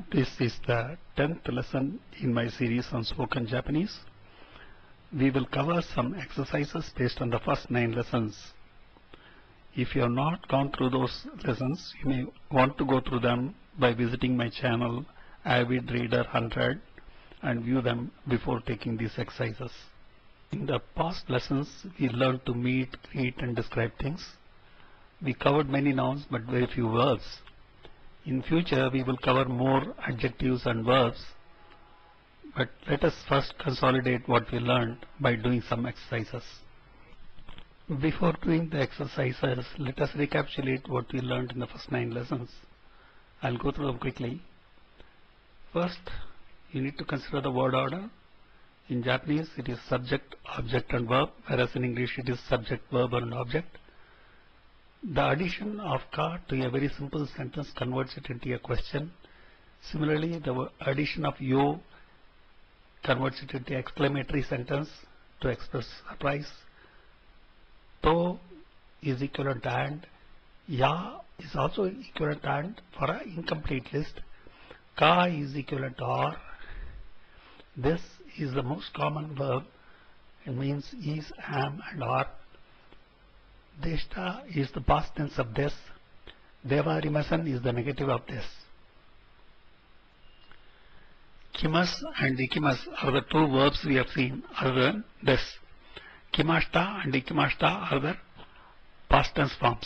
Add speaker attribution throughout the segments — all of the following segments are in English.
Speaker 1: This is the 10th lesson in my series on spoken Japanese. We will cover some exercises based on the first 9 lessons. If you have not gone through those lessons, you may want to go through them by visiting my channel Avid Reader 100 and view them before taking these exercises. In the past lessons, we learned to meet, greet and describe things. We covered many nouns but very few verbs. In future, we will cover more adjectives and verbs. But let us first consolidate what we learned by doing some exercises. Before doing the exercises, let us recapitulate what we learned in the first 9 lessons. I'll go through them quickly. First, you need to consider the word order. In Japanese, it is subject, object and verb, whereas in English it is subject, verb and object. The addition of ka to a very simple sentence converts it into a question. Similarly, the addition of yo converts it into exclamatory sentence to express surprise. To is equivalent to and. Ya is also equivalent to and for an incomplete list. Ka is equivalent to or. This is the most common verb. It means is, am and are. Deshta is the past tense of this. Deva rimasan is the negative of this. Kimas and ikimas are the 2 verbs we have seen other than this. Kimashta and ikimashta are the past tense forms.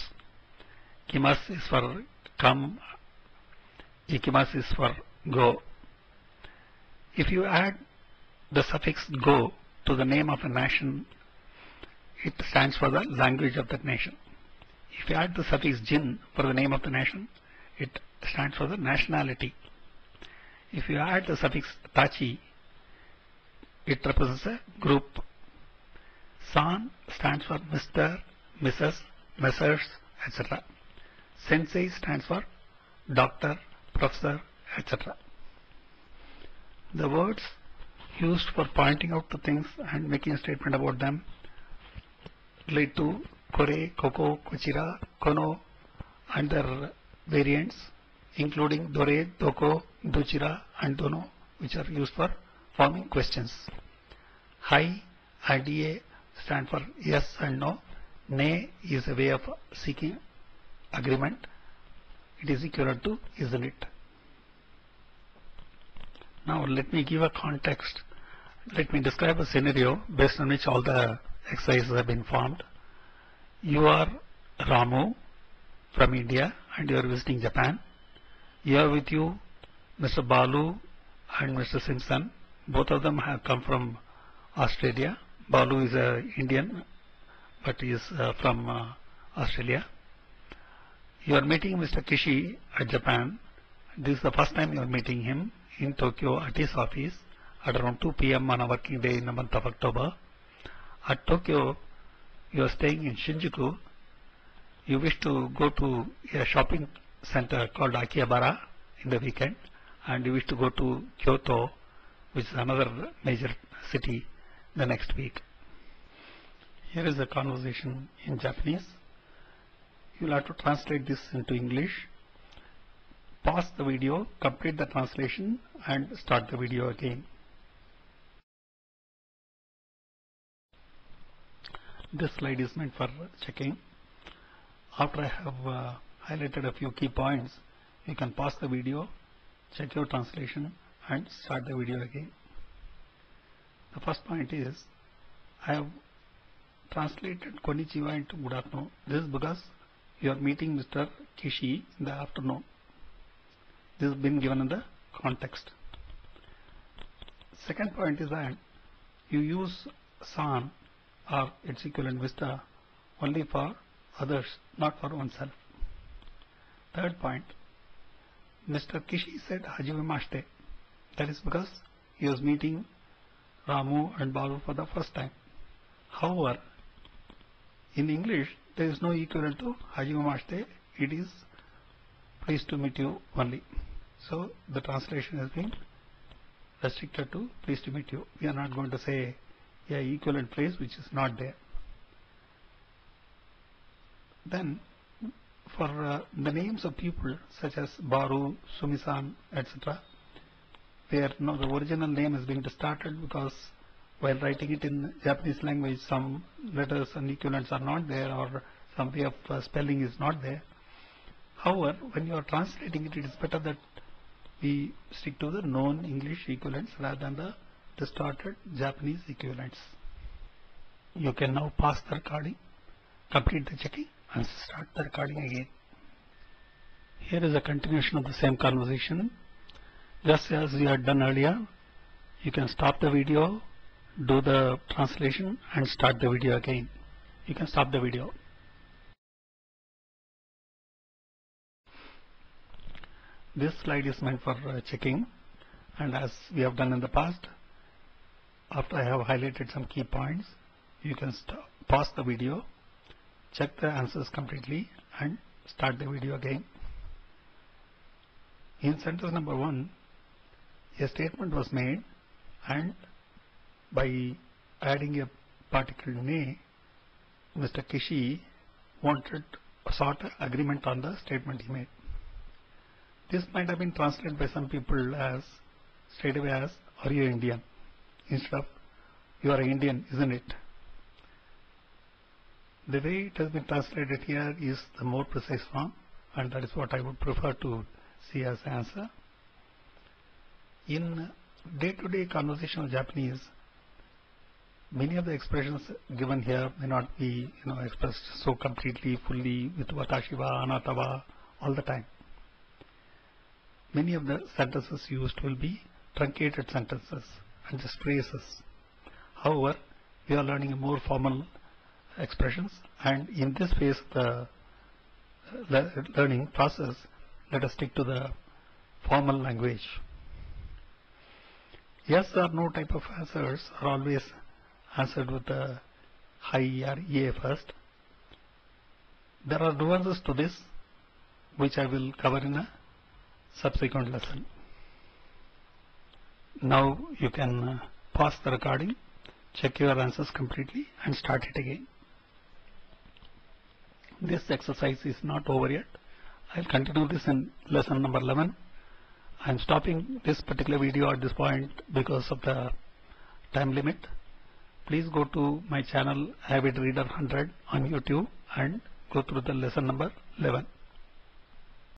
Speaker 1: Kimas is for come, ikimas is for go. If you add the suffix go to the name of a nation, it stands for the language of that nation. If you add the suffix jin for the name of the nation, it stands for the nationality. If you add the suffix tachi, it represents a group. San stands for Mr., Mrs., Messrs, etc. Sensei stands for doctor, professor, etc. The words used for pointing out to things and making a statement about them relate to kore, koko, kuchira, kono and their variants, including dore, doko, duchira and dono, which are used for forming questions. Hai and ye stand for yes and no. Ne is a way of seeking agreement. It is equivalent to isn't it. Now let me give a context. Let me describe a scenario based on which all the exercises have been formed. You are Ramu from India and you are visiting Japan. You have with you Mr. Balu and Mr. Simpson. Both of them have come from Australia. Balu is an Indian but he is from Australia. You are meeting Mr. Kishi at Japan. This is the first time you are meeting him in Tokyo at his office at around 2 p.m. on a working day in the month of October. At Tokyo, you are staying in Shinjuku. You wish to go to a shopping center called Akihabara in the weekend, and you wish to go to Kyoto, which is another major city, the next week. Here is a conversation in Japanese. You will have to translate this into English. Pause the video, complete the translation and start the video again. This slide is meant for checking. After I have highlighted a few key points, you can pause the video, check your translation and start the video again. The first point is, I have translated konnichiwa into good afternoon. This is because you are meeting Mr. Kishi in the afternoon. This has been given in the context. Second point is that you use san or its equivalent Mr. only for others, not for oneself. Third point, Mr. Kishi said hajimemashite. That is because he was meeting Ramu and Balu for the first time. However, in English, there is no equivalent to hajimemashite. It is pleased to meet you only. So the translation has been restricted to pleased to meet you. We are not going to say a equivalent phrase which is not there. Then for the names of people such as Baru, Sumisan, etc., where the original name has been distorted because while writing it in Japanese language, some letters and equivalents are not there, or some way of spelling is not there. However, when you are translating it, it is better that we stick to the known English equivalents rather than the distorted Japanese equivalents. You can now pause the recording, complete the checking, and start the recording again. Here is a continuation of the same conversation. Just as we had done earlier, you can stop the video, do the translation, and start the video again. You can stop the video. This slide is meant for checking, and as we have done in the past, after I have highlighted some key points, you can pause the video, check the answers completely, and start the video again. In sentence number 1, a statement was made, and by adding a particle ne, Mr. Kishi sought agreement on the statement he made. This might have been translated by some people as straight away as, "Are you Indian?" instead of, "You are Indian, isn't it?" The way it has been translated here is the more precise form, and that is what I would prefer to see as the answer. In day-to-day conversational Japanese, many of the expressions given here may not be expressed so completely, fully with watashi wa, anata wa all the time. Many of the sentences used will be truncated sentences and just phrases. However, we are learning more formal expressions, and in this phase of the learning process, let us stick to the formal language. Yes or no type of answers are always answered with the hi or yeah first. There are nuances to this, which I will cover in a subsequent lesson. Now you can pause the recording, check your answers completely, and start it again. This exercise is not over yet. I'll continue this in lesson number 11. I'm stopping this particular video at this point because of the time limit. Please go to my channel Avid Reader 100 on YouTube and go through the lesson number 11.